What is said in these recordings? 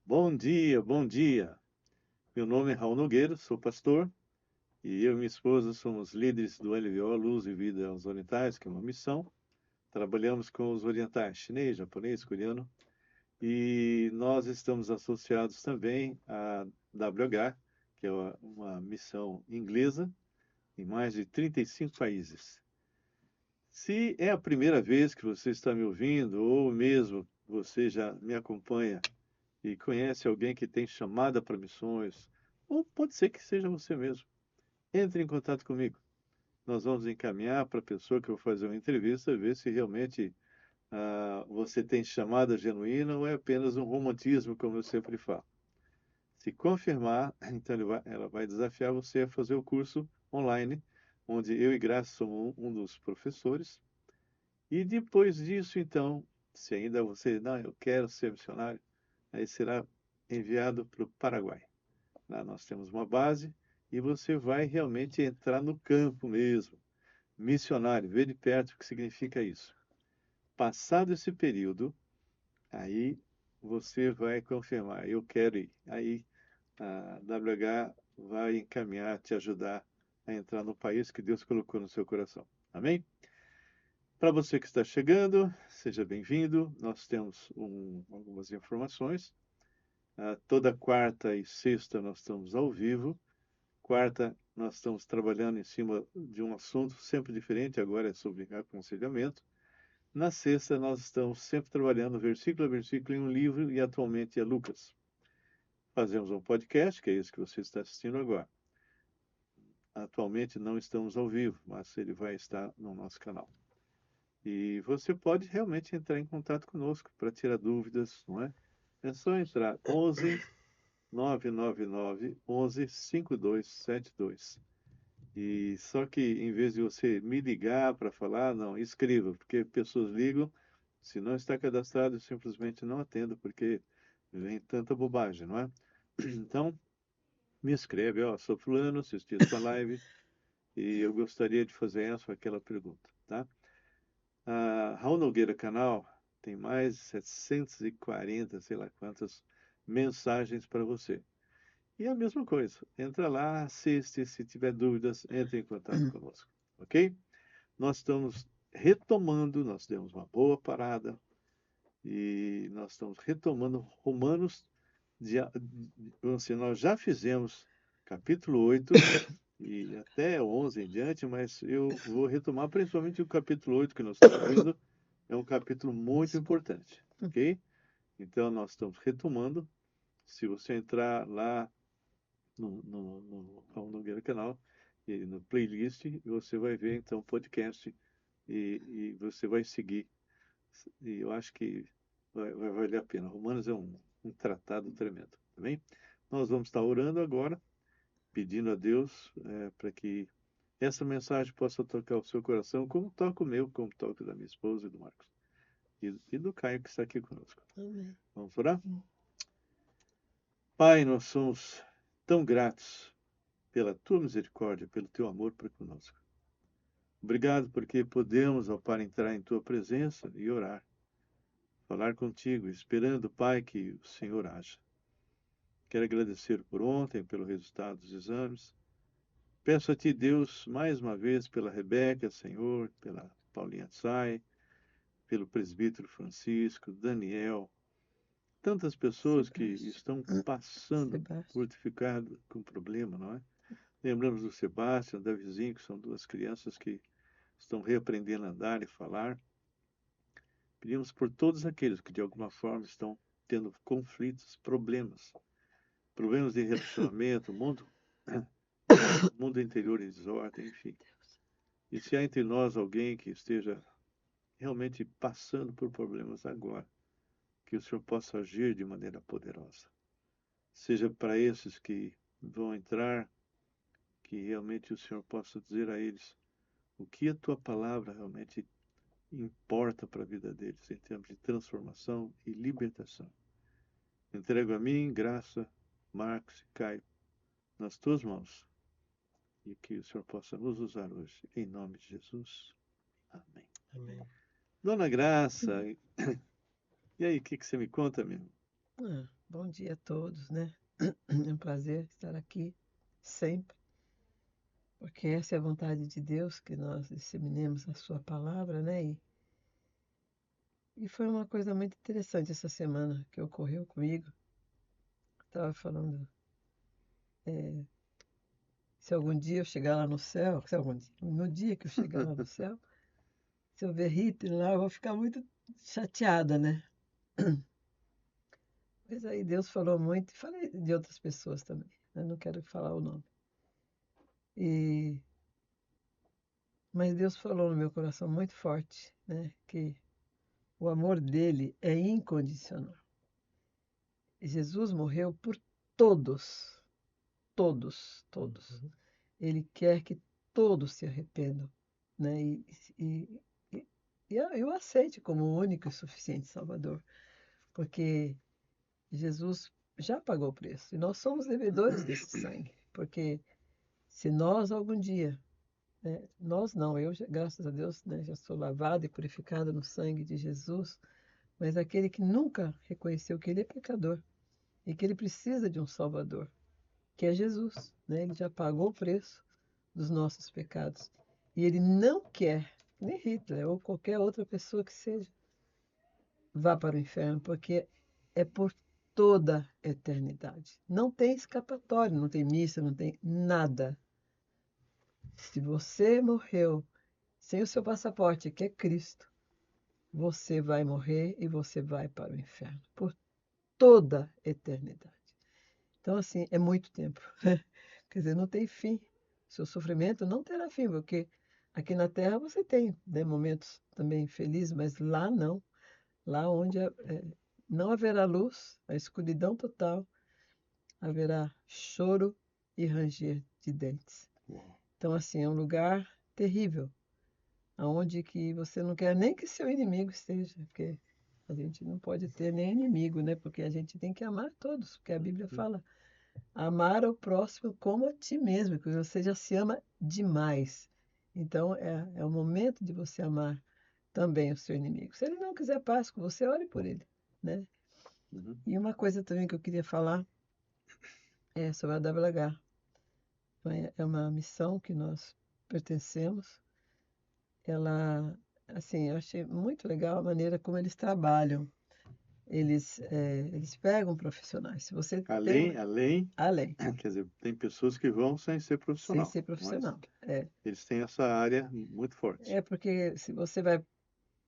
Bom dia, bom dia. Meu nome é Raul Nogueira, sou pastor e eu e minha esposa somos líderes do LVO Luz e Vida aos Orientais, que é uma missão. Trabalhamos com os orientais, chinês, japonês, coreano, e nós estamos associados também à WH, que é uma missão inglesa em mais de 35 países. Se é a primeira vez que você está me ouvindo, ou mesmo você já me acompanha e conhece alguém que tem chamada para missões, ou pode ser que seja você mesmo, entre em contato comigo. Nós vamos encaminhar para a pessoa que eu vou fazer uma entrevista, ver se realmente você tem chamada genuína ou é apenas um romantismo, como eu sempre falo. Se confirmar, então ela vai desafiar você a fazer o curso online, onde eu e Graça somos um dos professores. E depois disso, então, se ainda você, não, eu quero ser missionário, aí será enviado para o Paraguai. Lá nós temos uma base e você vai realmente entrar no campo mesmo. Missionário, ver de perto o que significa isso. Passado esse período, aí você vai confirmar, eu quero ir. Aí a WH vai encaminhar, te ajudar a entrar no país que Deus colocou no seu coração. Amém? Para você que está chegando, seja bem-vindo. Nós temos algumas informações. Toda quarta e sexta nós estamos ao vivo. Quarta, nós estamos trabalhando em cima de um assunto sempre diferente, agora é sobre aconselhamento. Na sexta, nós estamos sempre trabalhando versículo a versículo em um livro e atualmente é Lucas. Fazemos um podcast, que é esse que você está assistindo agora. Atualmente não estamos ao vivo, mas ele vai estar no nosso canal. E você pode realmente entrar em contato conosco para tirar dúvidas, não é? É só entrar 11 999 11 5272. E só que em vez de você me ligar para falar, não, escreva, porque pessoas ligam, se não está cadastrado, eu simplesmente não atendo, porque vem tanta bobagem, não é? Então, me escreve, ó, sou fulano, assisti a sua live e eu gostaria de fazer essa ou aquela pergunta, tá? A Raul Nogueira Canal tem mais de 740, sei lá quantas mensagens para você. E a mesma coisa, entra lá, assiste, se tiver dúvidas, entre em contato conosco, ok? Nós estamos retomando, nós demos uma boa parada e nós estamos retomando Romanos, assim, nós já fizemos capítulo 8 e até 11 em diante, mas eu vou retomar principalmente o capítulo 8 que nós estamos vendo, é um capítulo muito importante, ok? Então nós estamos retomando, se você entrar lá no Raul Nogueira Canal, e no playlist, você vai ver então o podcast e você vai seguir. E eu acho que vai valer a pena. Romanos é um tratado tremendo, tá bem? Nós vamos estar orando agora, pedindo a Deus para que essa mensagem possa tocar o seu coração, como toca o meu, como toca o da minha esposa e do Marcos. E do Caio que está aqui conosco. Amém. Vamos orar? Pai, nós somos tão gratos pela tua misericórdia, pelo teu amor para conosco. Obrigado porque podemos, ó Pai, entrar em tua presença e orar, falar contigo, esperando, Pai, que o Senhor haja. Quero agradecer por ontem, pelo resultado dos exames. Peço a Ti, Deus, mais uma vez pela Rebeca, Senhor, pela Paulinha Tsai, pelo presbítero Francisco, Daniel, tantas pessoas que estão passando por ficar com problema, não é? Lembramos do Sebastião, da Vizinho, que são duas crianças que estão reaprendendo a andar e falar. Pedimos por todos aqueles que de alguma forma estão tendo conflitos, problemas de relacionamento, mundo interior em desordem, enfim. E se há entre nós alguém que esteja realmente passando por problemas agora, que o Senhor possa agir de maneira poderosa. Seja para esses que vão entrar, que realmente o Senhor possa dizer a eles o que a tua palavra realmente importa para a vida deles, em termos de transformação e libertação. Entrego a mim, Graça, Marcos e Caio, nas tuas mãos, e que o Senhor possa nos usar hoje, em nome de Jesus. Amém. Amém. Dona Graça, e aí, o que você me conta, meu? Bom dia a todos, né? É um prazer estar aqui sempre, porque essa é a vontade de Deus, que nós disseminemos a sua palavra, né? E foi uma coisa muito interessante essa semana que ocorreu comigo. Estava falando, eh, se algum dia eu chegar lá no céu, se algum dia, no dia que eu chegar lá no céu, se eu ver Hitler lá, eu vou ficar muito chateada, né? Mas aí Deus falou muito, e falei de outras pessoas também, eu não quero falar o nome. E Mas Deus falou no meu coração muito forte, né? Que o amor dele é incondicional. Jesus morreu por todos, todos, todos. Uhum. Ele quer que todos se arrependam, né? E, e, e eu aceite como o único e suficiente Salvador, porque Jesus já pagou o preço e nós somos devedores desse sangue, porque se nós algum dia, né? Nós não, graças a Deus, né, já sou lavado e purificado no sangue de Jesus, mas aquele que nunca reconheceu que ele é pecador e que ele precisa de um Salvador, que é Jesus, né? Ele já pagou o preço dos nossos pecados. E ele não quer, nem Hitler ou qualquer outra pessoa que seja, vá para o inferno, porque é por toda a eternidade. Não tem escapatório, não tem missa, não tem nada. Se você morreu sem o seu passaporte, que é Cristo, você vai morrer e você vai para o inferno por toda a eternidade. Então, assim, é muito tempo. Quer dizer, não tem fim. Seu sofrimento não terá fim, porque aqui na Terra você tem, né, momentos também felizes, mas lá não. Lá onde não haverá luz, a escuridão total, haverá choro e ranger de dentes. Uau. Então, assim, é um lugar terrível, aonde que você não quer nem que seu inimigo esteja, porque a gente não pode ter nem inimigo, né? Porque a gente tem que amar todos, porque a Bíblia fala amar ao próximo como a ti mesmo, que você já se ama demais. Então é o momento de você amar também o seu inimigo. Se ele não quiser paz com você, ore por ele, né? Uhum. E uma coisa também que eu queria falar é sobre a WH. É uma missão que nós pertencemos. Ela, assim, eu achei muito legal a maneira como eles trabalham. Eles pegam profissionais. Se você tem Além, além, quer dizer, tem pessoas que vão sem ser sem profissional, ser mas profissional. É, eles têm essa área muito forte. é porque se você vai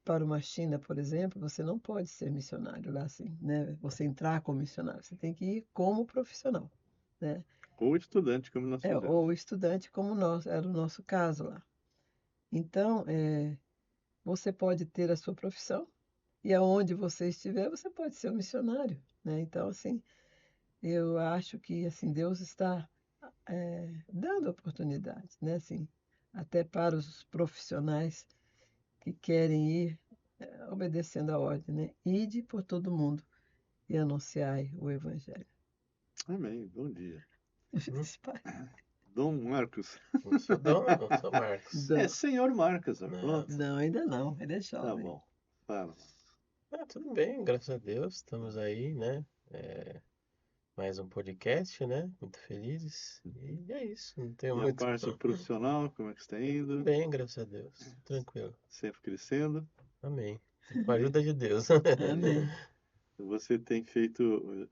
para uma China, por exemplo, você não pode ser missionário lá assim, né? Você entrar como missionário, você tem que ir como profissional, né? Ou estudante, como nós Ou fizemos. estudante, como nós, era o nosso caso lá. Então, você pode ter a sua profissão e aonde você estiver, você pode ser um missionário, né? Então, assim, eu acho que assim Deus está dando oportunidades, né? Assim, até para os profissionais que querem ir obedecendo a ordem, né? Ide por todo mundo e anunciai o Evangelho. Amém. Bom dia. Hum, Dom Marcos. Não sou Dom, não, sou Marcos. É, Não, senhor Marcos, ó, Não. pronto. não, ainda não, ele é Tá jovem. bom. Fala. Tudo bem, graças a Deus. Estamos aí, né? Mais um podcast, né? Muito felizes. E é isso, não tenho E a muito. parte profissional, como é que está Tudo indo? bem, graças a Deus. Tranquilo. Sempre crescendo. Amém. Com a Amém. ajuda de Deus. Amém. Você tem feito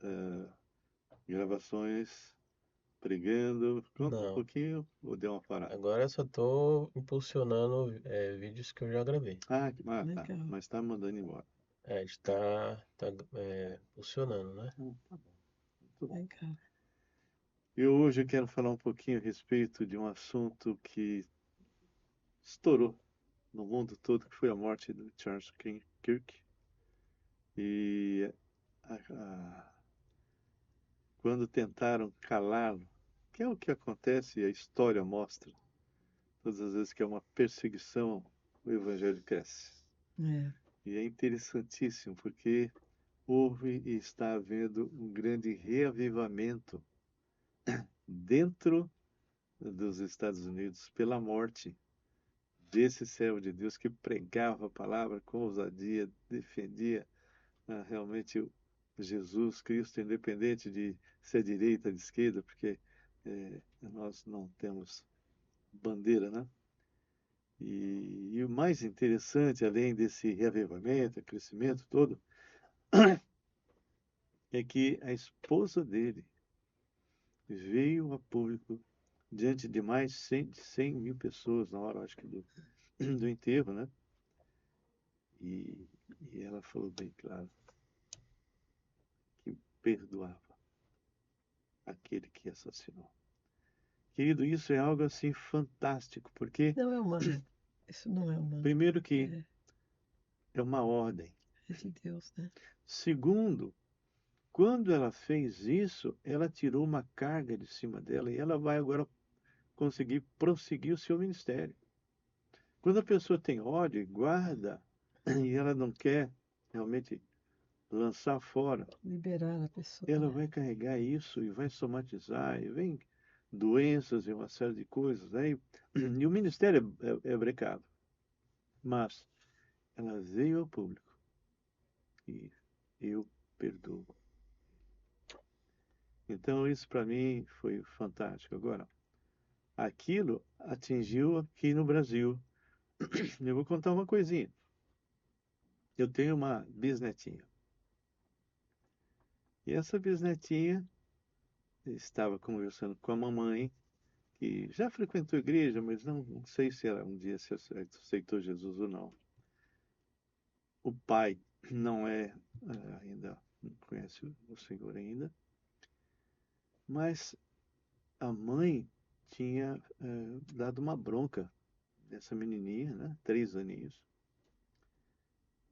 gravações pregando. Conta um Não, pouquinho ou deu uma parada? agora eu só tô impulsionando vídeos que eu já gravei. Tá. Legal, Mas tá mandando embora. A gente tá impulsionando, né? Tá bom. Muito bom. legal. E hoje eu quero falar um pouquinho a respeito de um assunto que estourou no mundo todo, que foi a morte do Charles Kirk. E quando tentaram calá-lo, que é o que acontece e a história mostra, todas as vezes que é uma perseguição, o evangelho cresce. É, E é interessantíssimo, porque houve e está havendo um grande reavivamento dentro dos Estados Unidos pela morte desse servo de Deus que pregava a palavra com ousadia, defendia realmente Jesus Cristo, independente de ser direita, de esquerda, porque nós não temos bandeira, né? E o mais interessante, além desse reavivamento, crescimento todo, é que a esposa dele veio a público diante de mais de 100 mil pessoas na hora, acho que, do enterro, né? E, e ela falou bem claro que perdoava aquele que assassinou. Querido, isso é algo assim fantástico, porque, Não é humano. Isso não é humano. primeiro, que É, é uma ordem. é de Deus, né? Segundo, quando ela fez isso, ela tirou uma carga de cima dela e ela vai agora conseguir prosseguir o seu ministério. Quando a pessoa tem ódio e guarda, e ela não quer realmente lançar fora, Liberar a pessoa, ela né? vai carregar isso e vai somatizar, e vem doenças e uma série de coisas. Né? E o ministério é brecado. Mas ela veio ao público e eu perdoo. Então, isso para mim foi fantástico. Agora, aquilo atingiu aqui no Brasil. Eu vou contar uma coisinha. Eu tenho uma bisnetinha. E essa bisnetinha estava conversando com a mamãe, que já frequentou a igreja, mas não sei se ela um dia se aceitou Jesus ou não. O pai não é ainda, não conhece o Senhor ainda, mas a mãe tinha dado uma bronca dessa menininha, né? 3 aninhos.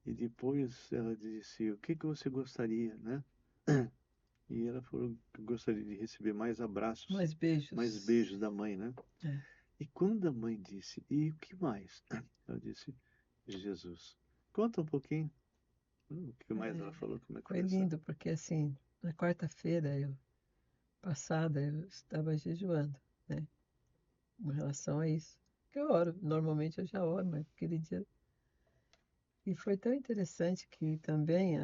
E depois ela disse: o que você gostaria, né? E ela falou que gostaria de receber mais abraços, Mais mais beijos. beijos da mãe, né? É. E quando a mãe disse: e o que mais? Ela disse: Jesus. Conta um pouquinho. O que mais ela falou? Como é que Foi foi essa? lindo, porque assim, na quarta-feira passada eu estava jejuando, né? Com relação a isso. Que eu oro, normalmente eu já oro, mas aquele dia. E foi tão interessante que também,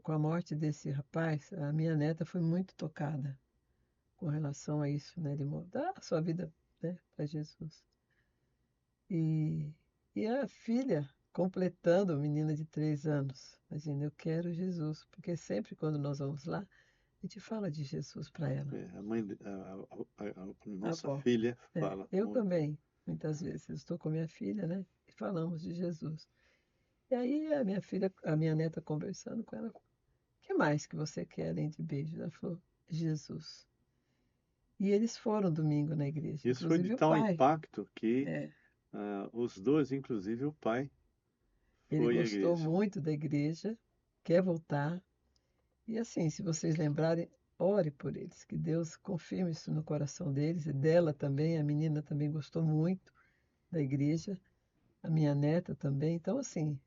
com a morte desse rapaz, a minha neta foi muito tocada com relação a isso, né? De mudar a sua vida, né, para Jesus. E, e a filha, completando, menina de 3 anos, imagina, eu quero Jesus, porque sempre quando nós vamos lá, a gente fala de Jesus para ela. A mãe, a A nossa avó. filha É, fala eu muito. também, muitas vezes, eu estou com minha filha, né? E falamos de Jesus. E aí a minha filha, a minha neta conversando com ela, o que mais que você quer além de beijos? Ela falou, Jesus. E eles foram domingo na igreja, Isso foi de inclusive o tal pai. impacto que É, os dois, inclusive o pai, ele foi à gostou igreja. muito da igreja, quer voltar. E assim, se vocês lembrarem, ore por eles, que Deus confirme isso no coração deles e dela também. A menina também gostou muito da igreja, a minha neta também. Então, assim,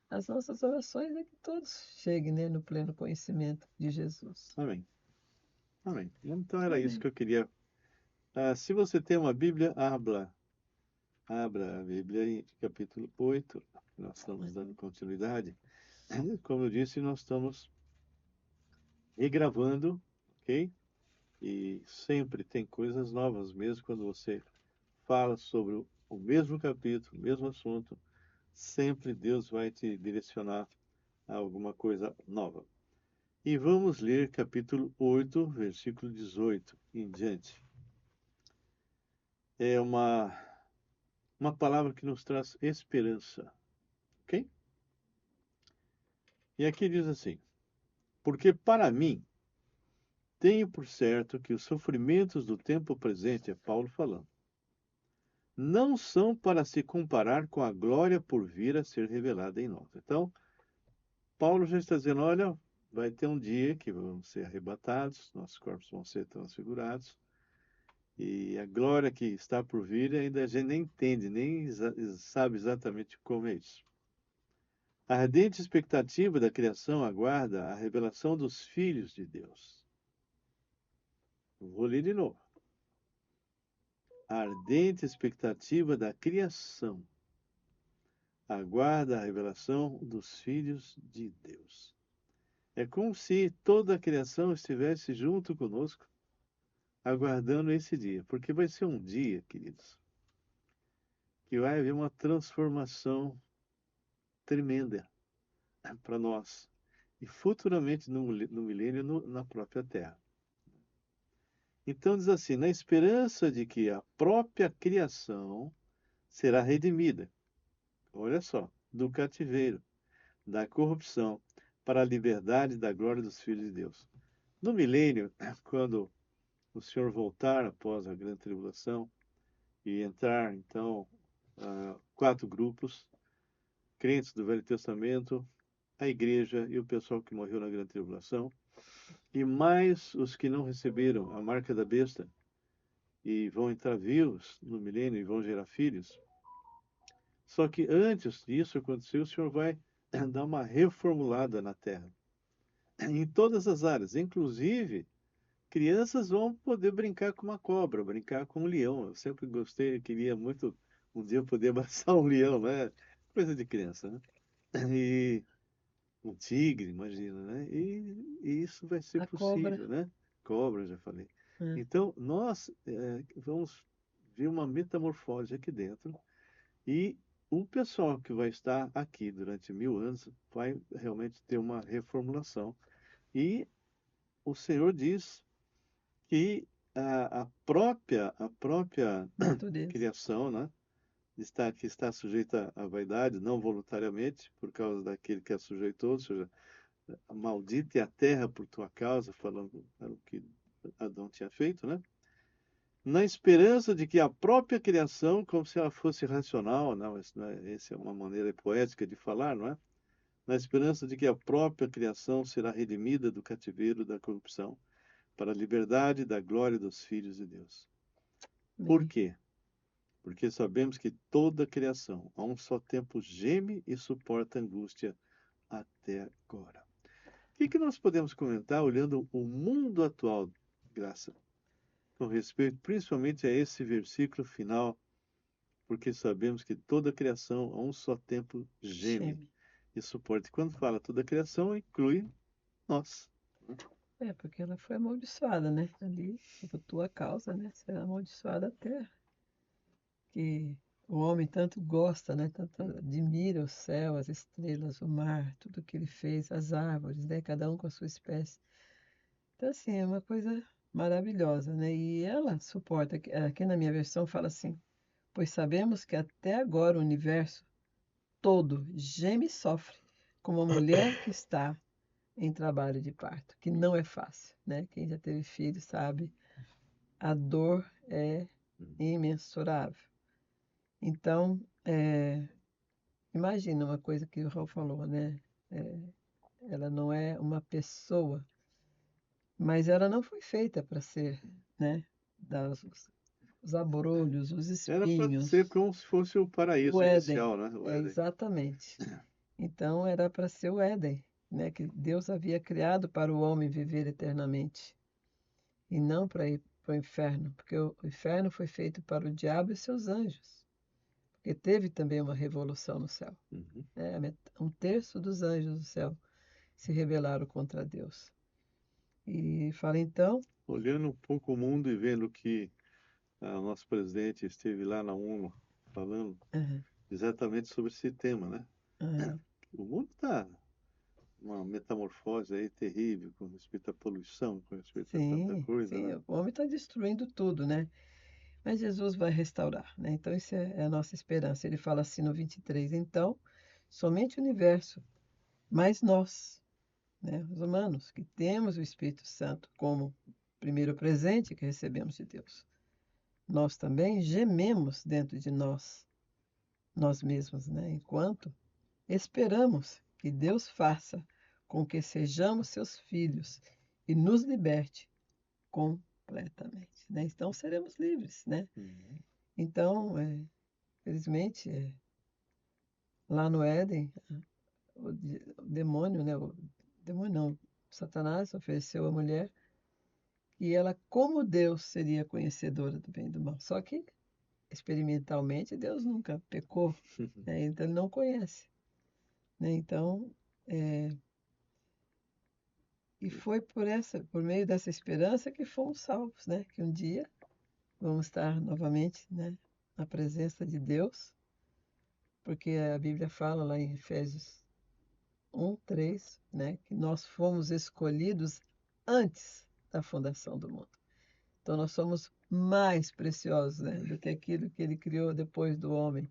as nossas orações é que todos cheguem, né, no pleno conhecimento de Jesus. Amém. Amém. Então era isso Amém. que eu queria. Se você tem uma Bíblia, abra a Bíblia em capítulo 8. Nós estamos dando continuidade. Como eu disse, nós estamos regravando, ok? E sempre tem coisas novas, mesmo quando você fala sobre o mesmo capítulo, o mesmo assunto, sempre Deus vai te direcionar a alguma coisa nova. E vamos ler capítulo 8, versículo 18 em diante. É uma palavra que nos traz esperança, ok? E aqui diz assim: porque para mim, tenho por certo que os sofrimentos do tempo presente, é Paulo falando, não são para se comparar com a glória por vir a ser revelada em nós. Então, Paulo já está dizendo: olha, vai ter um dia que vamos ser arrebatados, nossos corpos vão ser transfigurados, e a glória que está por vir ainda a gente nem entende, nem sabe exatamente como é isso. A ardente expectativa da criação aguarda a revelação dos filhos de Deus. Vou ler de novo. A ardente expectativa da criação aguarda a revelação dos filhos de Deus. É como se toda a criação estivesse junto conosco, aguardando esse dia. Porque vai ser um dia, queridos, que vai haver uma transformação tremenda para nós. E futuramente no milênio, na própria Terra. Então diz assim, na esperança de que a própria criação será redimida, olha só, do cativeiro, da corrupção, para a liberdade da glória dos filhos de Deus. No milênio, quando o Senhor voltar após a grande tribulação e entrar, então, 4 grupos, crentes do Velho Testamento, a igreja e o pessoal que morreu na grande tribulação, e mais os que não receberam a marca da besta e vão entrar vivos no milênio e vão gerar filhos. Só que antes disso acontecer, o Senhor vai dar uma reformulada na terra, em todas as áreas, inclusive crianças vão poder brincar com uma cobra, brincar com um leão. Eu sempre gostei, queria muito um dia poder abraçar um leão, né? Coisa de criança, né? E um tigre, imagina, né? E isso vai ser A cobra, possível, né? Cobra, já falei. né? Então, nós vamos ver uma metamorfose aqui dentro e o pessoal que vai estar aqui durante 1000 anos vai realmente ter uma reformulação. E o Senhor diz que a própria Natureza. criação, né, que está sujeita à vaidade, não voluntariamente, por causa daquele que a sujeitou, ou seja, maldita é a terra por tua causa, falando era o que Adão tinha feito, né? Na esperança de que a própria criação, como se ela fosse racional, não, essa é uma maneira poética de falar, não é? Na esperança de que a própria criação será redimida do cativeiro da corrupção, para a liberdade da glória dos filhos de Deus. Por Amém. quê? Porque sabemos que toda a criação, a um só tempo, geme e suporta angústia até agora. O que nós podemos comentar olhando o mundo atual, Graça, com respeito principalmente a esse versículo final, porque sabemos que toda a criação, a um só tempo, geme Shame. e suporta. E quando fala toda a criação, inclui nós. É, porque ela foi amaldiçoada, né? Ali, por tua causa, né? Será amaldiçoada a terra. Que o homem tanto gosta, né? Tanto admira o céu, as estrelas, o mar, tudo que ele fez, as árvores, né? Cada um com a sua espécie. Então, assim, é uma coisa maravilhosa, né? E ela suporta, aqui na minha versão fala assim, pois sabemos que até agora o universo todo geme e sofre, como a mulher que está em trabalho de parto, que não é fácil, né? Quem já teve filho sabe, a dor é imensurável. Então, imagina uma coisa que o Raul falou, né? É, ela não é uma pessoa, mas ela não foi feita para ser, né? Os abrolhos, os Era para ser espinhos, como se fosse o o paraíso Éden. inicial, né? O É Éden. exatamente. Então era para ser o Éden, né? Que Deus havia criado para o homem viver eternamente e não para ir para o inferno, porque o inferno foi feito para o diabo e seus anjos, porque teve também uma revolução no céu. Uhum. Né? Um terço dos anjos do céu se rebelaram contra Deus. E fala então, Olhando um pouco o mundo e vendo que o nosso presidente esteve lá na ONU falando aham, exatamente sobre esse tema, né? aham, O mundo está uma metamorfose aí terrível com respeito à poluição, com respeito a tanta sim, coisa, sim, né? o homem está destruindo tudo, né? Mas Jesus vai restaurar, né? Então, isso é a nossa esperança. Ele fala assim no 23, então, somente o universo, mas nós, né, os humanos, que temos o Espírito Santo como primeiro presente que recebemos de Deus, nós também gememos dentro de nós mesmos, né? Enquanto esperamos que Deus faça com que sejamos seus filhos e nos liberte completamente, né? Então seremos livres, né? Uhum. Então, felizmente, lá no Éden, o demônio, né? O demônio não, Satanás ofereceu à mulher e ela, como Deus, seria conhecedora do bem e do mal. Só que, experimentalmente, Deus nunca pecou, né? Então ele não conhece, né? Então, E foi por meio dessa esperança que fomos salvos, né? Que um dia vamos estar novamente, né, na presença de Deus, porque a Bíblia fala lá em Efésios 1:3, né, que nós fomos escolhidos antes da fundação do mundo. Então nós somos mais preciosos, né, do que aquilo que ele criou depois do homem.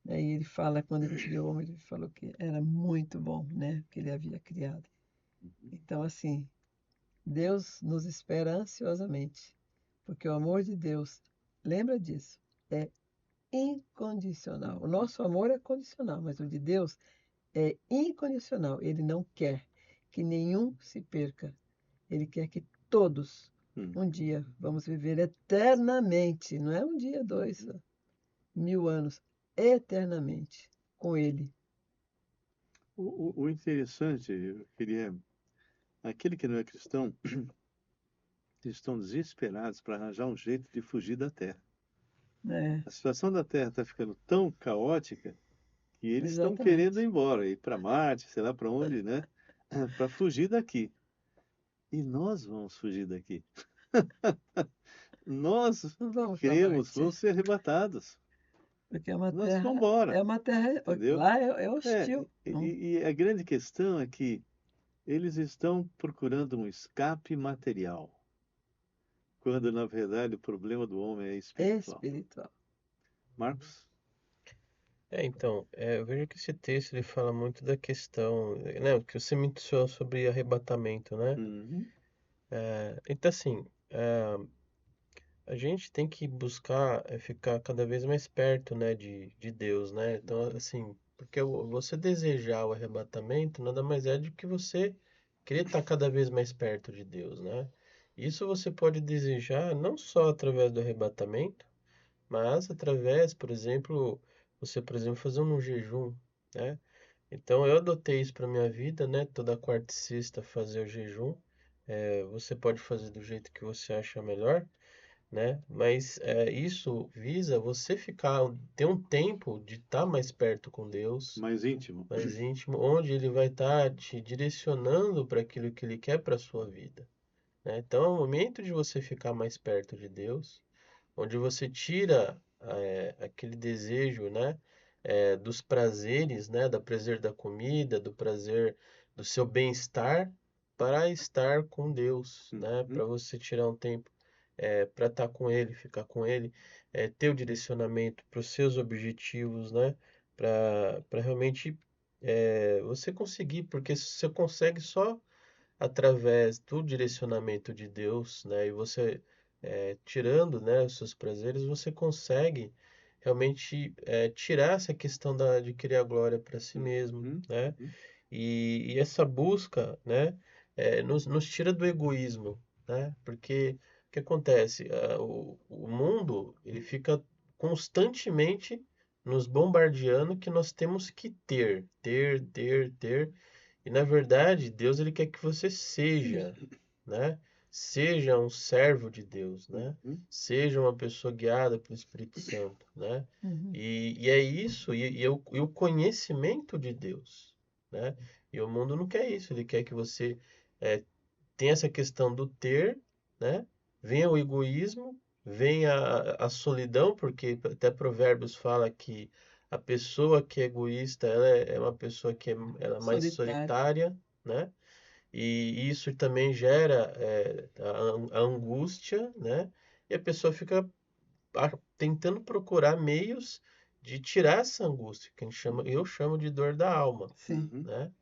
Aí ele fala, quando ele criou o homem, ele falou que era muito bom, né, o que ele havia criado. Então, assim, Deus nos espera ansiosamente, porque o amor de Deus, lembra disso, é incondicional. O nosso amor é condicional, mas o de Deus é incondicional. Ele não quer que nenhum se perca. Ele quer que todos, um dia, vamos viver eternamente. Não é um dia, 2, 1000 anos. Eternamente com Ele. O interessante, eu queria. Aquele que não é cristão, eles estão desesperados para arranjar um jeito de fugir da Terra. É, A situação da Terra está ficando tão caótica que eles estão querendo ir exatamente. embora, ir para Marte, sei lá para onde, né? Para fugir daqui. E nós vamos fugir daqui. Nós Não que vamos para cremos, Marte, vamos ser arrebatados. porque Nós vamos embora, é uma terra, entendeu? lá é É, hostil. e a grande questão é que eles estão procurando um escape material, quando na verdade o problema do homem é espiritual. Espiritual. Marcos? Então, eu vejo que esse texto ele fala muito da questão, né, o que você mencionou sobre arrebatamento, né? Uhum. Então, assim, a gente tem que buscar ficar cada vez mais perto, né, de Deus, né? Então, assim, porque você desejar o arrebatamento nada mais é do que você querer estar cada vez mais perto de Deus, né? Isso você pode desejar não só através do arrebatamento, mas através, por exemplo, você, por exemplo, fazer um jejum, né? Então, eu adotei isso para minha vida, né? Toda quarta e sexta fazer o jejum. Você pode fazer do jeito que você acha melhor, né? Mas isso visa você ter um tempo de estar mais perto com Deus, Mais íntimo. mais íntimo, onde Ele vai estar te direcionando para aquilo que Ele quer para a sua vida, né? Então é o momento de você ficar mais perto de Deus, onde você tira aquele desejo, né? Dos prazeres, né? Do prazer da comida, do prazer do seu bem-estar, para estar com Deus, né? Para Uhum. você tirar um tempo para estar com Ele, ficar com Ele, ter o direcionamento para os seus objetivos, né? Para realmente você conseguir, porque você consegue só através do direcionamento de Deus, né? E você tirando, né, os seus prazeres, você consegue realmente tirar essa questão de querer a glória para si mesmo, Uhum. né? Uhum. E essa busca, né, nos tira do egoísmo, né? Porque o que acontece? O mundo, ele fica constantemente nos bombardeando que nós temos que ter. E na verdade, Deus ele quer que você seja, né? Seja um servo de Deus, né? Uhum. Seja uma pessoa guiada pelo Espírito Santo, né? Uhum. E é isso, e o conhecimento de Deus, né? E o mundo não quer isso, ele quer que você tenha essa questão do ter, né? Venha o egoísmo, venha a solidão, porque até Provérbios fala que a pessoa que é egoísta, ela é uma pessoa que ela é mais Solitário. solitária, né? E isso também gera a angústia, né? E a pessoa fica tentando procurar meios de tirar essa angústia, que a gente chama, eu chamo de dor da alma, Sim. Uhum. né?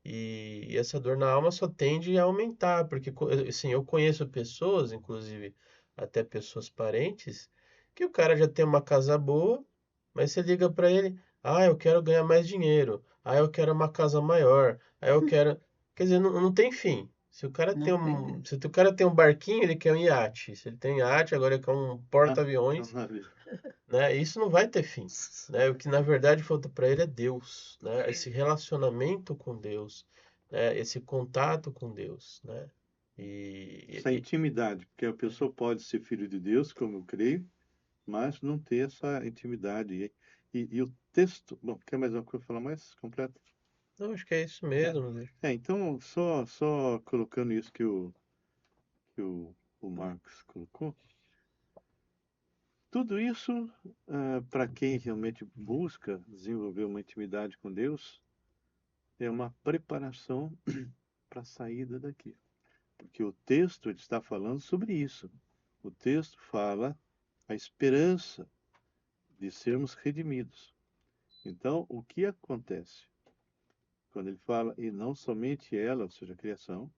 E essa dor na alma só tende a aumentar, porque assim, eu conheço pessoas, inclusive até pessoas parentes, que o cara já tem uma casa boa, mas você liga para ele, ah, eu quero ganhar mais dinheiro, ah, eu quero uma casa maior, ah, eu quero, quer dizer, não tem fim. Se o cara tem Não tem mesmo. se o cara tem um barquinho, ele quer um iate. Se ele tem iate, agora ele quer um Ah, é um porta-aviões, navio. né? Isso não vai ter fim, né? O que na verdade falta para ele é Deus, né? Esse relacionamento com Deus, né? Esse contato com Deus, né? Essa E intimidade, porque a pessoa pode ser filho de Deus, como eu creio, mas não ter essa intimidade. E o texto, bom, quer mais uma coisa falar mais completa? Não, acho que é isso mesmo, Luiz. Então, só colocando isso que o Marcos colocou, tudo isso, para quem realmente busca desenvolver uma intimidade com Deus, é uma preparação para a saída daqui. Porque o texto ele está falando sobre isso. O texto fala a esperança de sermos redimidos. Então, o que acontece? Quando ele fala, e não somente ela, ou seja, a criação,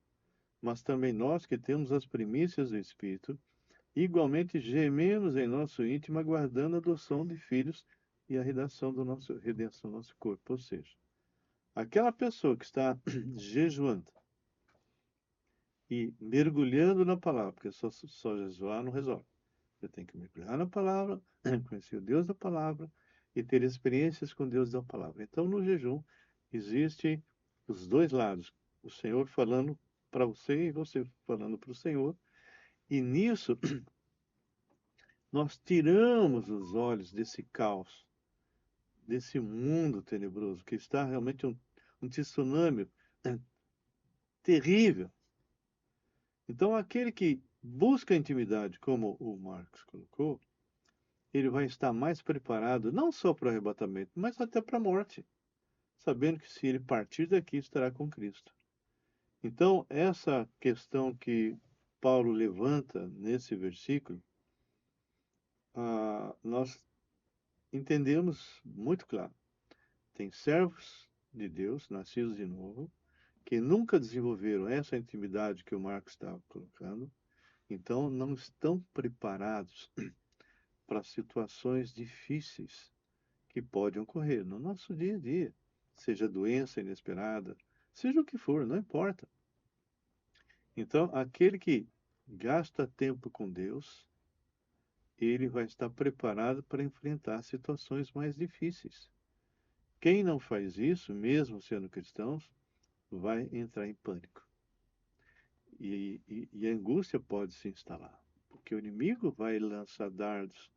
mas também nós que temos as primícias do Espírito, igualmente gememos em nosso íntimo, aguardando a adoção de filhos e a redenção do nosso corpo. Ou seja, aquela pessoa que está jejuando e mergulhando na palavra, porque só jejuar não resolve. Você tem que mergulhar na palavra, conhecer o Deus da palavra e ter experiências com Deus da palavra. Então, no jejum, existem os dois lados. O Senhor falando para você e você falando para o Senhor. E nisso, nós tiramos os olhos desse caos, desse mundo tenebroso, que está realmente um tsunami terrível. Então, aquele que busca a intimidade, como o Marcos colocou, ele vai estar mais preparado, não só para o arrebatamento, mas até para a morte, sabendo que se ele partir daqui, estará com Cristo. Então, essa questão que Paulo levanta nesse versículo, nós entendemos muito claro. Tem servos de Deus, nascidos de novo, que nunca desenvolveram essa intimidade que o Marcos estava colocando, então não estão preparados para situações difíceis que podem ocorrer no nosso dia a dia, seja doença inesperada, seja o que for, não importa. Então, aquele que gasta tempo com Deus, ele vai estar preparado para enfrentar situações mais difíceis. Quem não faz isso, mesmo sendo cristãos, vai entrar em pânico. E a angústia pode se instalar, porque o inimigo vai lançar dardos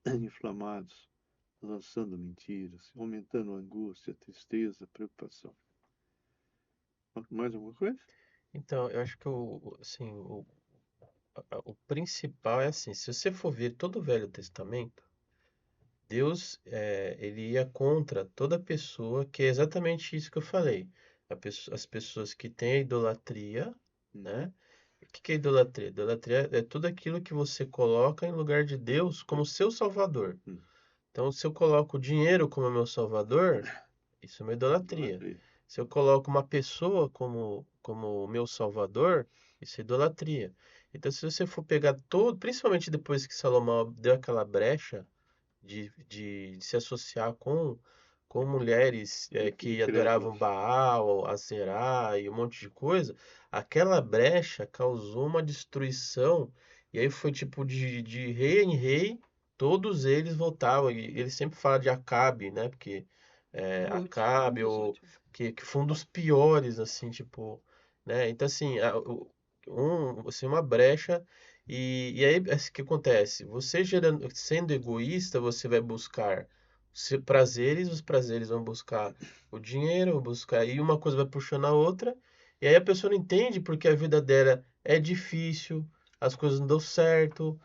inflamados, lançando mentiras, aumentando a angústia, a tristeza, a preocupação. Mais alguma coisa? Então, eu acho que assim, o principal é assim, se você for ver todo o Velho Testamento, Deus, ele ia contra toda pessoa, que é exatamente isso que eu falei. As pessoas que têm a idolatria, né? O que que é idolatria? Idolatria é tudo aquilo que você coloca em lugar de Deus como seu salvador. Hum. Então, se eu coloco o dinheiro como meu salvador, isso é uma idolatria. Idolatria. Se eu coloco uma pessoa como meu salvador, isso é idolatria. Então, se você for pegar todo, principalmente depois que Salomão deu aquela brecha de se associar com mulheres que adoravam Incrédulos. Baal, Aserá e um monte de coisa, aquela brecha causou uma destruição. E aí foi tipo de rei em rei, todos eles voltavam. E ele sempre fala de Acabe, né? Porque O último, um Acabe, dos últimos. que foi um dos piores, assim, tipo, né? Então, assim, assim, uma brecha. E aí, o que acontece? Você sendo egoísta, você vai buscar prazeres, os prazeres vão buscar o dinheiro, vão buscar, e uma coisa vai puxando a outra, e aí a pessoa não entende porque a vida dela é difícil, as coisas não dão certo,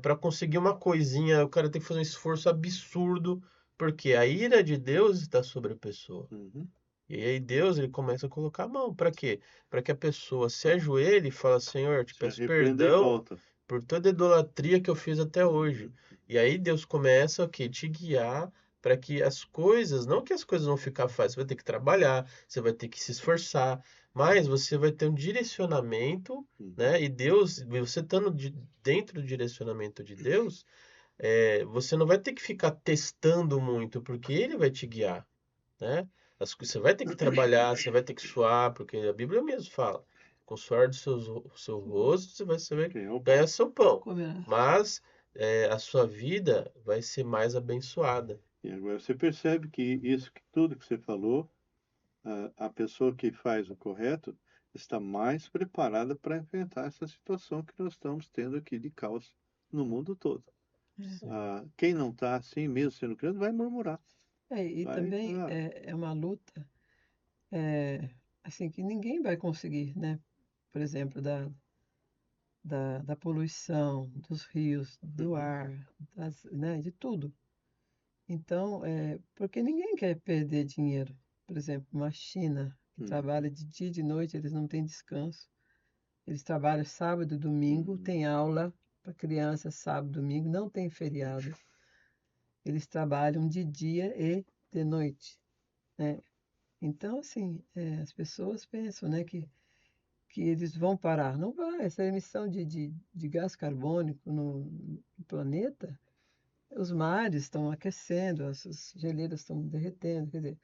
para conseguir uma coisinha, o cara tem que fazer um esforço absurdo, porque a ira de Deus está sobre a pessoa. Uhum. E aí Deus ele começa a colocar a mão. Para quê? Para que a pessoa se ajoelhe e fale, Senhor, eu te Se peço arrependa e perdão volta. por toda a idolatria que eu fiz até hoje. Uhum. E aí Deus começa o quê? Te guiar para que as coisas, não que as coisas vão ficar fáceis, você vai ter que trabalhar, você vai ter que se esforçar, mas você vai ter um direcionamento, Uhum. né? E Deus, você estando dentro do direcionamento de Deus, você não vai ter que ficar testando muito, porque Ele vai te guiar, né? Você vai ter que trabalhar, você vai ter que suar, porque a Bíblia mesmo fala, com o suor do seu rosto você vai Quem é o ganhar pão? seu pão, Combinado. mas a sua vida vai ser mais abençoada. E agora você percebe que tudo que você falou, a pessoa que faz o correto está mais preparada para enfrentar essa situação que nós estamos tendo aqui de caos no mundo todo. Sim. Quem não está assim, mesmo sendo criança, vai murmurar. E Vai, também é uma luta assim, que ninguém vai conseguir, né? Por exemplo, da poluição, dos rios, do Uhum. ar, né, de tudo. Então, porque ninguém quer perder dinheiro. Por exemplo, uma China que Uhum. trabalha de dia e de noite, eles não têm descanso. Eles trabalham sábado e domingo, Uhum. tem aula para criança sábado e domingo, não tem feriado. Eles trabalham de dia e de noite, né? Então, assim, as pessoas pensam, né, que eles vão parar. Não vai. Essa emissão de gás carbônico no planeta, os mares estão aquecendo, as geleiras estão derretendo, quer dizer,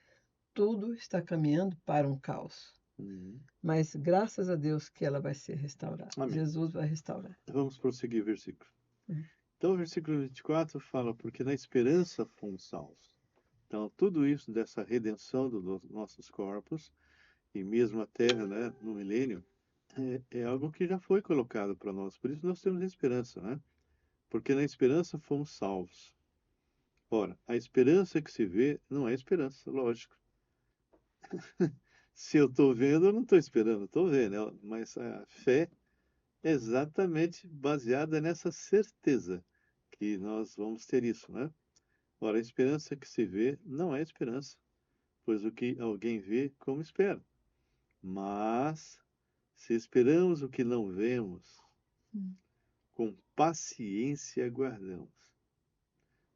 tudo está caminhando para um caos. Uhum. Mas graças a Deus que ela vai ser restaurada. Amém. Jesus vai restaurar. Vamos prosseguir o versículo. Hum. Então, o versículo 24 fala, porque na esperança fomos salvos. Então, tudo isso dessa redenção dos nossos corpos, e mesmo a terra, né, no milênio, é algo que já foi colocado para nós. Por isso nós temos esperança, né? Porque na esperança fomos salvos. Ora, a esperança que se vê não é esperança, lógico. Se eu estou vendo, eu não estou esperando, estou vendo, né? Mas a fé é exatamente baseada nessa certeza que nós vamos ter isso, né? Ora, a esperança que se vê não é esperança, pois o que alguém vê, como espera. Mas, se esperamos o que não vemos, Hum. com paciência aguardamos.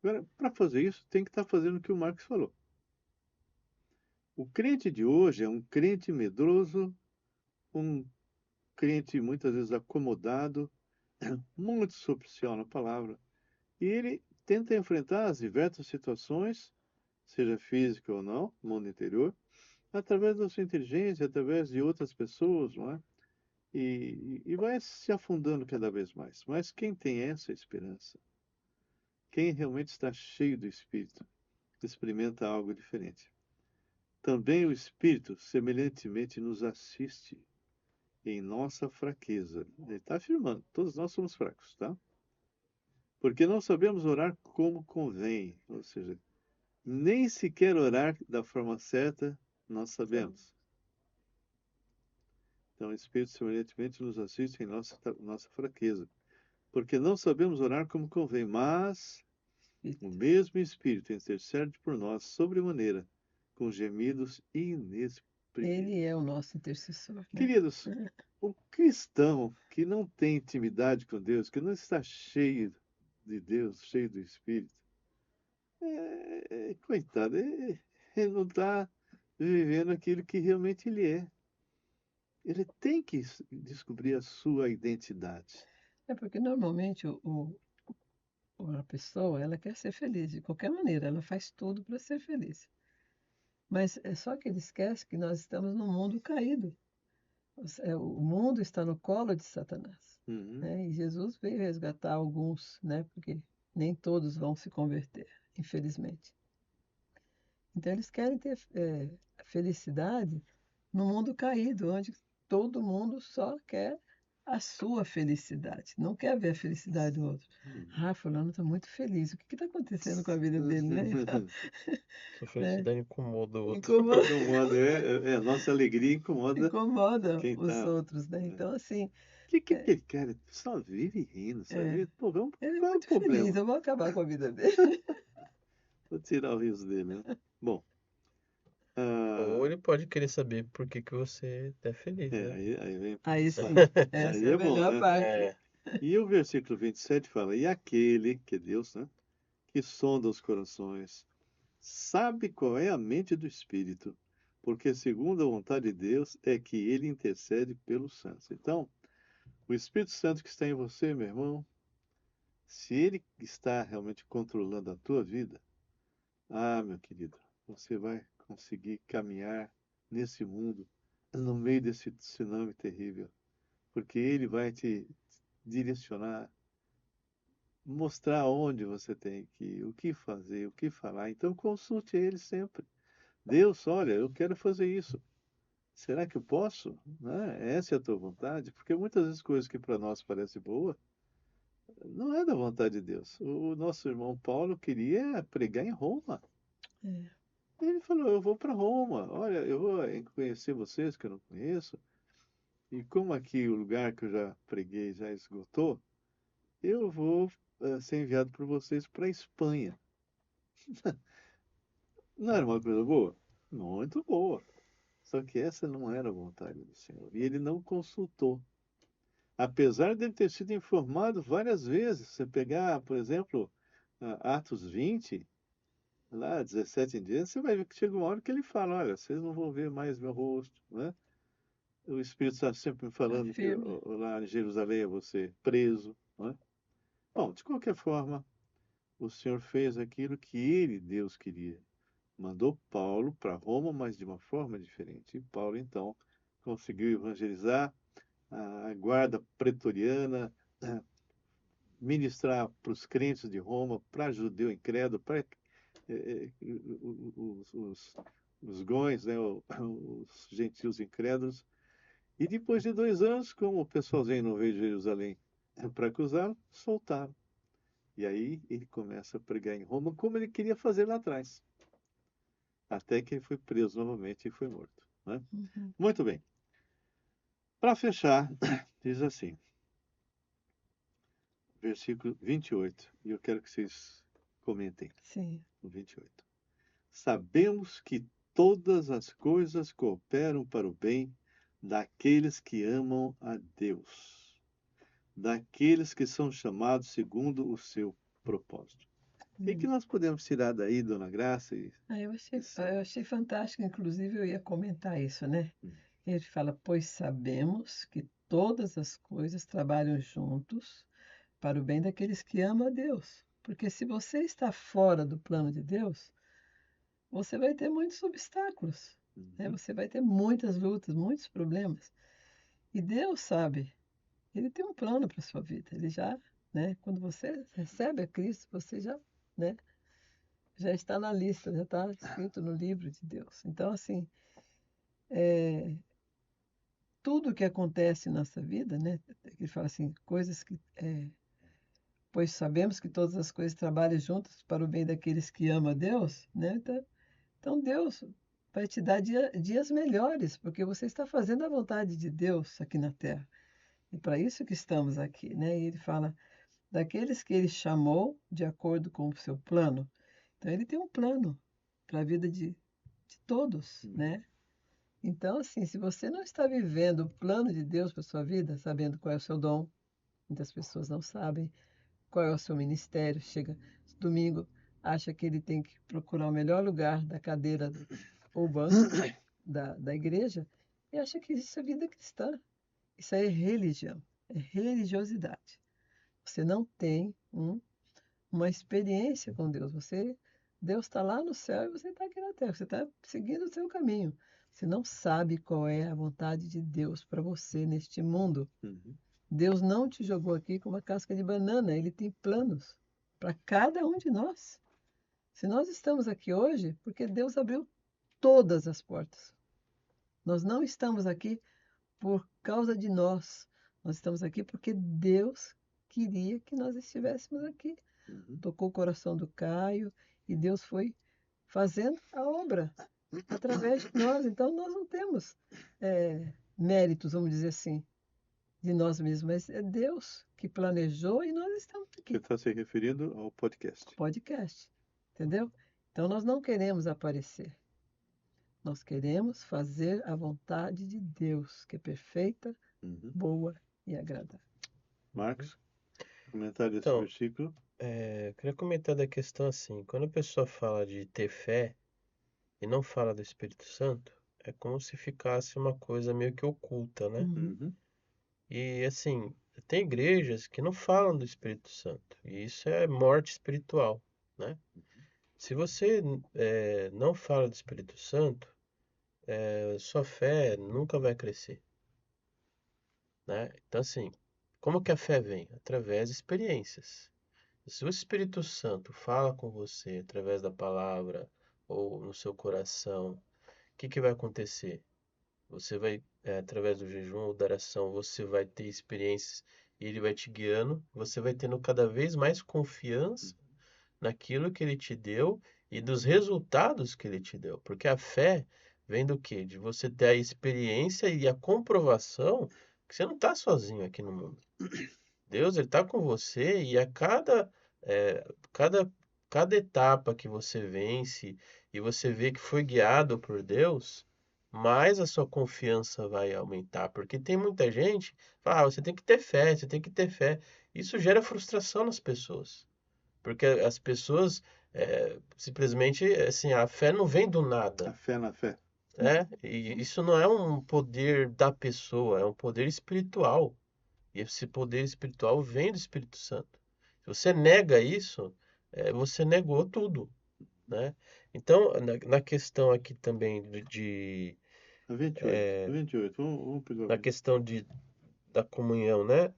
Agora, para fazer isso, tem que estar fazendo o que o Marcos falou. O crente de hoje é um crente medroso, um crente muitas vezes acomodado, muito superficial na palavra, e ele tenta enfrentar as diversas situações, seja física ou não, no mundo interior, através da sua inteligência, através de outras pessoas, não é? E vai se afundando cada vez mais. Mas quem tem essa esperança, quem realmente está cheio do Espírito, experimenta algo diferente. Também o Espírito, semelhantemente, nos assiste em nossa fraqueza. Ele está afirmando, todos nós somos fracos, tá? Porque não sabemos orar como convém, ou seja, nem sequer orar da forma certa nós sabemos. Então, o Espírito, semelhantemente, nos assiste em nossa fraqueza. Porque não sabemos orar como convém, mas o mesmo Espírito intercede por nós sobremaneira, com gemidos inexprimíveis. Ele é o nosso intercessor, né? Queridos, o cristão que não tem intimidade com Deus, que não está cheio de Deus, cheio do Espírito, coitado, ele não está vivendo aquilo que realmente ele é. Ele tem que descobrir a sua identidade. É porque normalmente a pessoa, ela quer ser feliz de qualquer maneira, ela faz tudo para ser feliz. Mas é só que ele esquece que nós estamos num mundo caído. O mundo está no colo de Satanás, Uhum. né? E Jesus veio resgatar alguns, né? Porque nem todos vão se converter, infelizmente. Então eles querem ter felicidade no mundo caído, onde todo mundo só quer a sua felicidade, não quer ver a felicidade do outro. Uhum. Ah, fulano está muito feliz. O que está acontecendo com a vida dele, né? Então, Sua né? felicidade incomoda o outro. Incomoda, Incomoda, a nossa alegria incomoda incomoda quem os está. outros, né? O Então, assim, que é, ele quer? Ele só vive rindo, é, sabe? Pô, vamos, ele é qual é o muito feliz, problema? eu vou acabar com a vida dele. Vou tirar o riso dele, né? Bom, Ou ah, ele pode querer saber por que que você é feliz, né? aí vem. Aí sim, essa Aí é a é bom, melhor né? parte. É, E o versículo 27 fala: E aquele, que é Deus, né? Que sonda os corações, sabe qual é a mente do Espírito, porque segundo a vontade de Deus é que ele intercede pelos santos. Então, o Espírito Santo que está em você, meu irmão, se ele está realmente controlando a tua vida, meu querido, você vai conseguir caminhar nesse mundo, no meio desse tsunami terrível, porque ele vai te direcionar, mostrar onde você tem que ir, o que fazer, o que falar. Então consulte ele sempre. Deus, olha, eu quero fazer isso. Será que eu posso? Né? Essa é a tua vontade? Porque muitas vezes coisas que para nós parecem boas, não é da vontade de Deus. O nosso irmão Paulo queria pregar em Roma. É. Ele falou, eu vou para Roma, olha, eu vou conhecer vocês que eu não conheço, e como aqui o lugar que eu já preguei já esgotou, eu vou ser enviado por vocês para a Espanha. Não era uma coisa boa? Muito boa. Só que essa não era a vontade do Senhor. E ele não consultou. Apesar de ele ter sido informado várias vezes. Você pegar, por exemplo, Atos 20, lá 17 em diante, você vai ver que chega uma hora que ele fala, olha, vocês não vão ver mais meu rosto, né? O Espírito está sempre me falando que Afirma. lá em Jerusalém eu vou ser preso, né? Bom, de qualquer forma, o Senhor fez aquilo que ele, Deus, queria. Mandou Paulo para Roma, mas de uma forma diferente. E Paulo, então, conseguiu evangelizar a guarda pretoriana, ministrar para os crentes de Roma, para judeu incrédulo, para os gões, né, os gentios incrédulos. E depois de 2 anos, como o pessoalzinho não veio de Jerusalém para acusá-lo, soltaram. E aí ele começa a pregar em Roma como ele queria fazer lá atrás. Até que ele foi preso novamente e foi morto, né? Uhum. Muito bem. Para fechar, diz assim, versículo 28, e eu quero que vocês comentem Sim. no 28. Sabemos que todas as coisas cooperam para o bem daqueles que amam a Deus, daqueles que são chamados segundo o seu propósito. O que Hum. nós podemos tirar daí, Dona Graça? Eu achei fantástico, inclusive eu ia comentar isso, né? Ele fala, pois sabemos que todas as coisas trabalham juntos para o bem daqueles que amam a Deus. Porque se você está fora do plano de Deus, você vai ter muitos obstáculos, né? Uhum, Você vai ter muitas lutas, muitos problemas. E Deus sabe, Ele tem um plano para a sua vida. Ele já, né? Quando você recebe a Cristo, você já, né? Já está na lista, já está escrito no livro de Deus. Então, assim, é, tudo que acontece em nossa vida, né? Ele fala assim, coisas que, pois sabemos que todas as coisas trabalham juntas para o bem daqueles que amam a Deus, né? Então Deus vai te dar dias melhores, porque você está fazendo a vontade de Deus aqui na Terra. E para isso que estamos aqui, né? E ele fala daqueles que ele chamou de acordo com o seu plano. Então ele tem um plano para a vida de todos, uhum, né? Então, assim, se você não está vivendo o plano de Deus para sua vida, sabendo qual é o seu dom, muitas pessoas não sabem qual é o seu ministério, chega domingo, acha que ele tem que procurar o melhor lugar da cadeira ou banco da igreja e acha que isso é vida cristã. Isso aí é religião, é religiosidade. Você não tem uma experiência com Deus. Deus está lá no céu e você está aqui na terra. Você está seguindo o seu caminho. Você não sabe qual é a vontade de Deus para você neste mundo. uhum. Deus não te jogou aqui com uma casca de banana. Ele tem planos para cada um de nós. Se nós estamos aqui hoje, porque Deus abriu todas as portas. Nós não estamos aqui por causa de nós. Nós estamos aqui porque Deus queria que nós estivéssemos aqui. Uhum. Tocou o coração do Caio e Deus foi fazendo a obra através de nós. Então, nós não temos méritos, vamos dizer assim, de nós mesmos, mas é Deus que planejou e nós estamos Você aqui. está se referindo ao podcast. Podcast, entendeu? Então, nós não queremos aparecer. Nós queremos fazer a vontade de Deus, que é perfeita, Uhum. boa e agradável. Marcos, comentário desse Então, versículo. eu queria comentar da questão assim, quando a pessoa fala de ter fé e não fala do Espírito Santo, é como se ficasse uma coisa meio que oculta, né? Uhum. Uhum. E assim, tem igrejas que não falam do Espírito Santo, e isso é morte espiritual, né? Se você não fala do Espírito Santo, sua fé nunca vai crescer, né? Então assim, como que a fé vem? Através de experiências. Se o Espírito Santo fala com você através da palavra ou no seu coração, o que que vai acontecer? Você vai, através do jejum ou da oração, você vai ter experiências e ele vai te guiando, você vai tendo cada vez mais confiança naquilo que ele te deu e dos resultados que ele te deu. Porque a fé vem do quê? De você ter a experiência e a comprovação que você não está sozinho aqui no mundo. Deus, ele está com você e a eh, cada, cada etapa que você vence e você vê que foi guiado por Deus, mais a sua confiança vai aumentar. Porque tem muita gente que fala, você tem que ter fé, você tem que ter fé. Isso gera frustração nas pessoas. Porque as pessoas simplesmente, assim, a fé não vem do A nada, fé na fé. né? E isso não é um poder da pessoa, é um poder espiritual. E esse poder espiritual vem do Espírito Santo. Se você nega isso, você negou tudo, né? Então, na questão aqui também A 28. A 28. Vamos pegar o na 28. questão da comunhão, né?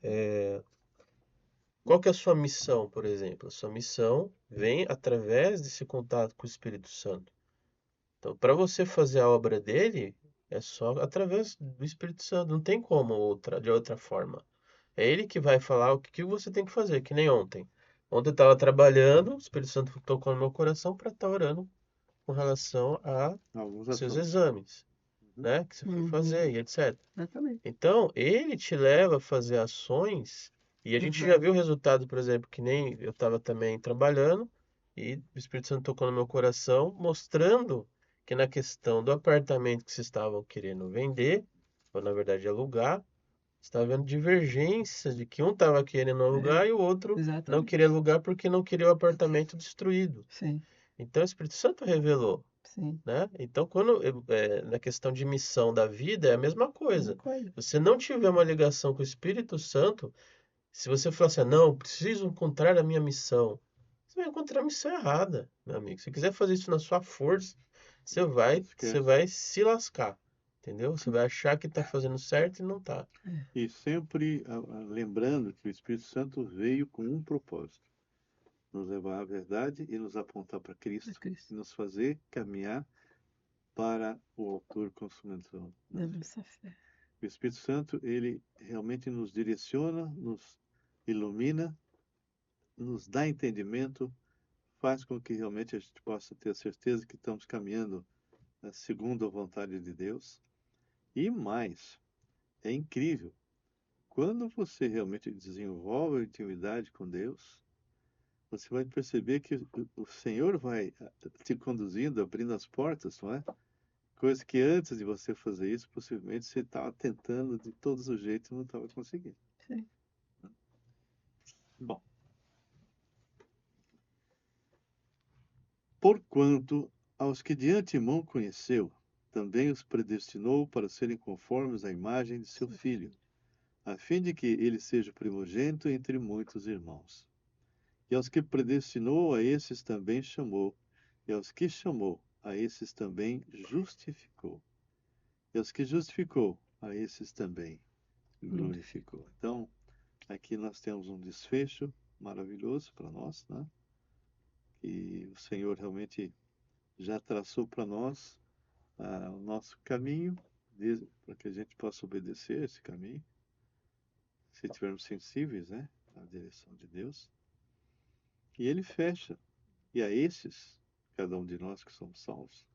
Qual que é a sua missão, por exemplo? A sua missão vem através desse contato com o Espírito Santo. Então, para você fazer a obra dele, é só através do Espírito Santo. Não tem como de outra forma. É ele que vai falar o que que você tem que fazer, que nem ontem. Ontem eu estava trabalhando, o Espírito Santo tocou no meu coração para estar orando com relação a Alguns seus assuntos. exames, Uhum. né? Que você foi Uhum. fazer e etc. Exatamente. Então, ele te leva a fazer ações, e a gente já viu o resultado, por exemplo, que nem eu estava também trabalhando, e o Espírito Santo tocou no meu coração, mostrando que na questão do apartamento que vocês estavam querendo vender, ou na verdade alugar, estava havendo divergências de que um estava querendo alugar e o outro não Exatamente. queria alugar porque não queria o apartamento destruído. Sim, Então, o Espírito Santo revelou, sim. né? Então, na questão de missão da vida, é a mesma Mesma coisa. coisa. Se você não tiver uma ligação com o Espírito Santo, se você falar assim, não, preciso encontrar a minha missão, você vai encontrar a missão errada, meu amigo. Se quiser fazer isso na sua força, você Esquece. vai se lascar, entendeu? Você vai achar que está fazendo certo e não está. E sempre lembrando que o Espírito Santo veio com um propósito: nos levar à verdade e nos apontar para É Cristo e Cristo. nos fazer caminhar para o autor consumador da Da fé. nossa fé. O Espírito Santo, ele realmente nos direciona, nos ilumina, nos dá entendimento, faz com que realmente a gente possa ter a certeza que estamos caminhando segundo a vontade de Deus. E mais, é incrível, quando você realmente desenvolve a intimidade com Deus, você vai perceber que o Senhor vai te conduzindo, abrindo as portas, não é? Coisa que antes de você fazer isso, possivelmente você estava tentando de todos os jeitos e não estava conseguindo. Sim. Bom, porquanto aos que de antemão conheceu, também os predestinou para serem conformes à imagem de seu Filho, a fim de que ele seja primogênito entre muitos irmãos. E aos que predestinou, a esses também chamou. E aos que chamou, a esses também justificou. E aos que justificou, a esses também Glorifico. glorificou. Então, aqui nós temos um desfecho maravilhoso para nós, né? E o Senhor realmente já traçou para nós o nosso caminho, para que a gente possa obedecer esse caminho, se estivermos sensíveis, né, à direção de Deus. E ele fecha. E a esses, cada um de nós que somos salvos,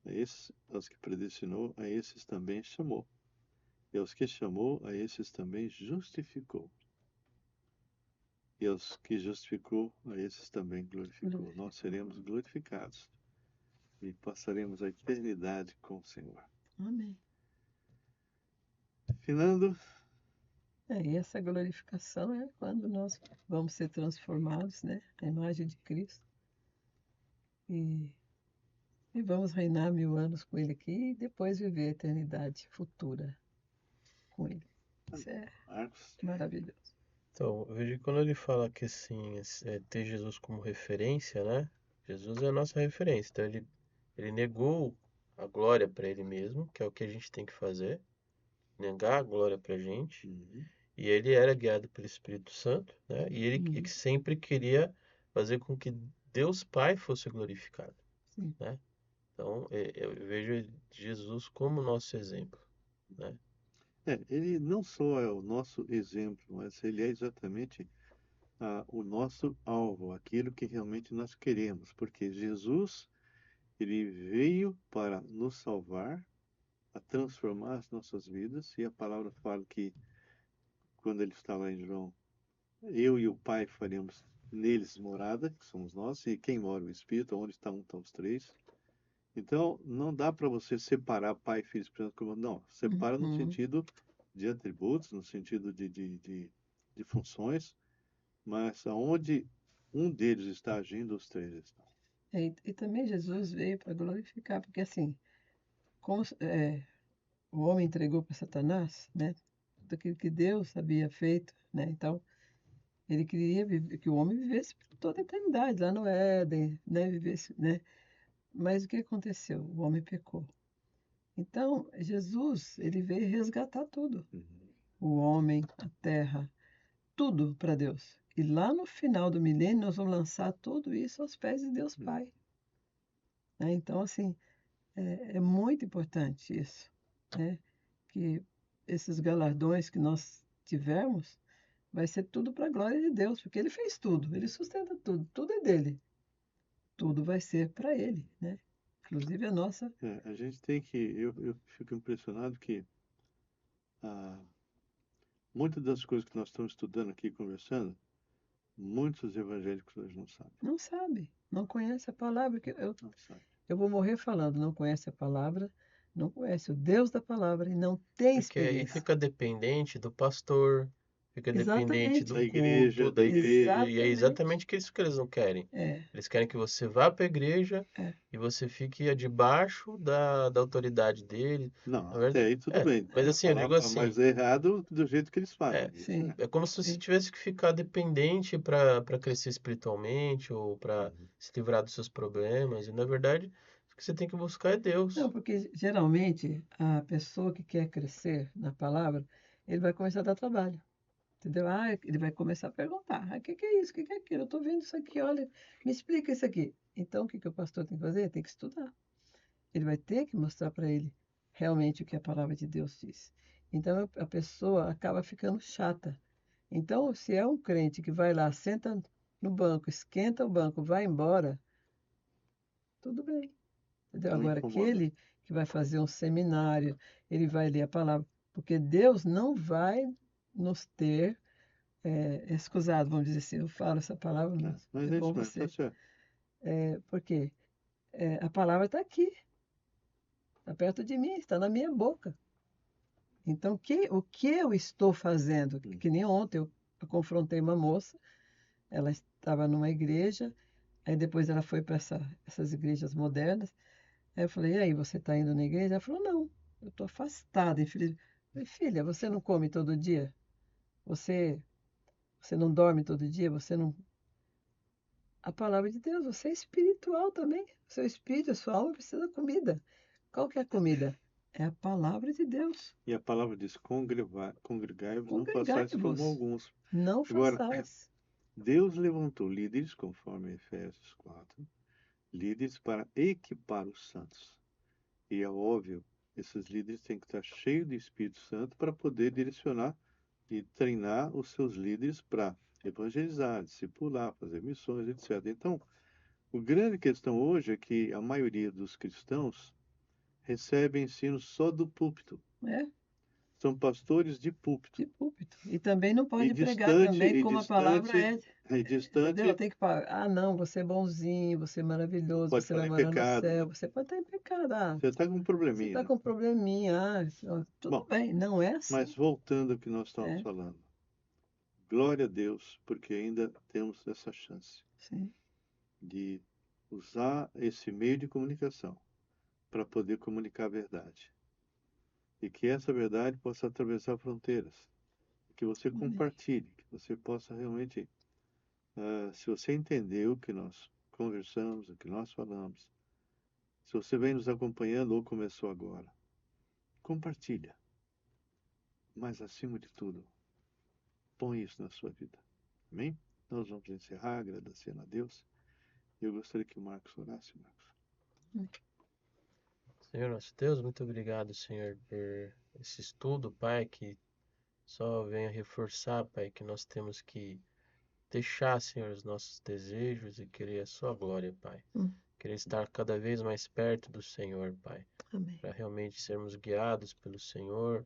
a esses, aos que predestinou, a esses também chamou. E aos que chamou, a esses também justificou. E aos que justificou, a esses também glorificou. Nós seremos glorificados e passaremos a eternidade com o Senhor. Amém. Finando, E essa glorificação é quando nós vamos ser transformados, né? A imagem de Cristo. E, e vamos reinar 1000 anos com Ele aqui e depois viver a eternidade futura com Ele. Isso é Marcos, maravilhoso. Então, eu vejo que quando ele fala que assim, ter Jesus como referência, né? Jesus é a nossa referência. Então, ele negou a glória para ele mesmo, que é o que a gente tem que fazer, negar a glória para a gente. E ele era guiado pelo Espírito Santo, né? E ele que sempre queria fazer com que Deus Pai fosse glorificado, Sim. né? Então, eu vejo Jesus como nosso exemplo, né? ele não só é o nosso exemplo, mas ele é exatamente o nosso alvo, aquilo que realmente nós queremos, porque Jesus, ele veio para nos salvar, a transformar as nossas vidas, e a palavra fala que quando ele está lá em João, eu e o Pai faremos neles morada, que somos nós, e quem mora o Espírito, onde está um, estão os três. Então, não dá para você separar Pai, Filho e Espírito como não. Separa no Uhum. sentido de atributos, no sentido de funções, mas aonde um deles está agindo, os três estão. E também Jesus veio para glorificar, porque assim, como o homem entregou para Satanás, né? Tudo aquilo que Deus havia feito, né? Então, ele queria que o homem vivesse por toda a eternidade lá no Éden, né? Vivesse, né? Mas o que aconteceu? O homem pecou. Então, Jesus, ele veio resgatar tudo. Uhum. O homem, a terra, tudo para Deus. E lá no final do milênio, nós vamos lançar tudo isso aos pés de Deus Pai. Né? Então, assim, é muito importante isso, né? Que esses galardões que nós tivermos vai ser tudo para a glória de Deus, porque Ele fez tudo, Ele sustenta tudo, tudo é dele, tudo vai ser para Ele, né? Inclusive a nossa. A gente tem que, eu fico impressionado que muitas das coisas que nós estamos estudando aqui, conversando, muitos evangélicos hoje não sabem. Não sabe, não conhece a palavra. Não sabem. Eu vou morrer falando, não conhece a palavra, não conhece o Deus da palavra e não tem Porque aí experiência. fica dependente do pastor, fica dependente Exatamente, do culto, da igreja, e é exatamente. exatamente isso que eles não querem. É, Eles querem que você vá para a igreja é, e você fique debaixo da autoridade dele. Não, Na até verdade, aí tudo bem. mas A assim, eu digo palavra, assim, mas é errado do jeito que eles fazem é, isso, sim, né? é como se você sim. tivesse que ficar dependente para crescer espiritualmente ou para Uhum. se livrar dos seus problemas. E na verdade, o que você tem que buscar é Não, Deus. porque geralmente a pessoa que quer crescer na palavra, ele vai começar a dar trabalho, entendeu? Ah, ele vai começar a perguntar, o que é isso, o que é aquilo? Eu estou vendo isso aqui, olha, me explica isso aqui. Então, o que o pastor tem que fazer? Tem que estudar. Ele vai ter que mostrar para ele realmente o que a palavra de Deus diz. Então, a pessoa acaba ficando chata. Então, se é um crente que vai lá, senta no banco, esquenta o banco, vai embora, tudo bem. Entendeu? Não Agora, incomoda. aquele que vai fazer um seminário, ele vai ler a palavra, porque Deus não vai nos ter excusado, vamos dizer assim. Eu falo essa palavra, mas Mas é é bom isso mesmo, tá você. certo. Porque a palavra está aqui, está perto de mim, está na minha boca. Então, o que eu estou fazendo? Hum. Que nem ontem eu confrontei uma moça, ela estava numa igreja, aí depois ela foi para essas igrejas modernas. Aí eu falei, e aí, você está indo na igreja? Ela falou, não, eu estou afastada, infelizmente. Eu falei, filha, você não come todo dia? Você, você não dorme todo dia? Você não. A palavra de Deus, você é espiritual também. O seu espírito, a sua alma precisa de comida. Qual que é a comida? É a palavra de Deus. E a palavra diz: congregai-vos, não façais como Congregai-vos, alguns. não Agora, façais. Deus levantou líderes, conforme Efésios 4, líderes para equipar os santos. E é óbvio, esses líderes têm que estar cheios do Espírito Santo para poder direcionar e treinar os seus líderes para evangelizar, discipular, fazer missões, etc. Então, a grande questão hoje é que a maioria dos cristãos recebe ensino só do púlpito. É, São pastores de púlpito. de púlpito. E também não E pode pregar distante, também e como a palavra distante, é. e Entendeu? distante, Tem que falar, ah, não, você é bonzinho, você é maravilhoso, pode você estar vai em morar no pecado. céu, você pode estar em pecado. Ah, Você está com um você probleminha, está né? com probleminha, ó, tudo Bom, bem, não é mas assim. voltando ao que nós estávamos É, falando. Glória a Deus, porque ainda temos essa chance sim, de usar esse meio de comunicação para poder comunicar a verdade. E que essa verdade possa atravessar fronteiras. Que você amém. compartilhe, que você possa realmente, se você entender o que nós conversamos, o que nós falamos, se você vem nos acompanhando ou começou agora, compartilha. Mas acima de tudo, põe isso na sua vida. Amém? Nós vamos encerrar agradecendo a Deus. Eu gostaria que o Marcos orasse, Marcos. Senhor nosso Deus, muito obrigado, Senhor, por esse estudo, Pai, que só venha reforçar, Pai, que nós temos que deixar, Senhor, os nossos desejos e querer a sua glória, Pai. Hum. Querer estar cada vez mais perto do Senhor, Pai, Amém. para realmente sermos guiados pelo Senhor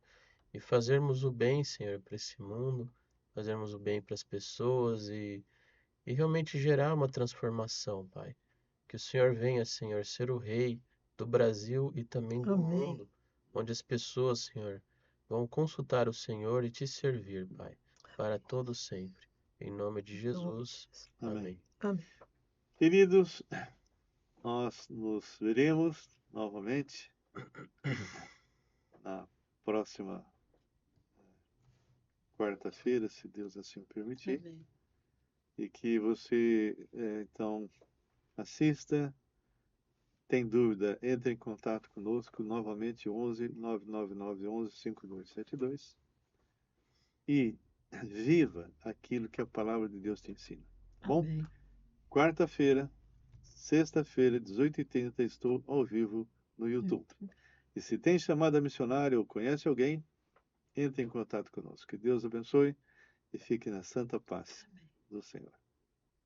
e fazermos o bem, Senhor, para esse mundo, fazermos o bem para as pessoas e realmente gerar uma transformação, Pai. Que o Senhor venha, Senhor, ser o Rei do Brasil e também do Amém. mundo, onde as pessoas, Senhor, vão consultar o Senhor e te servir, Pai, para todo sempre. Em nome de Em nome de Jesus. Jesus. Amém. Amém. Amém. Queridos, nós nos veremos novamente na próxima quarta-feira, se Deus assim permitir, Amém. e que você, então, assista. Tem dúvida, entre em contato conosco novamente, 11 999 11 5272, e viva aquilo que a palavra de Deus te ensina. Tá bom? Amém. Quarta-feira, sexta-feira, 18h30, estou ao vivo no YouTube. E se tem chamada missionária ou conhece alguém, entre em contato conosco. Que Deus abençoe e fique na santa paz do Senhor.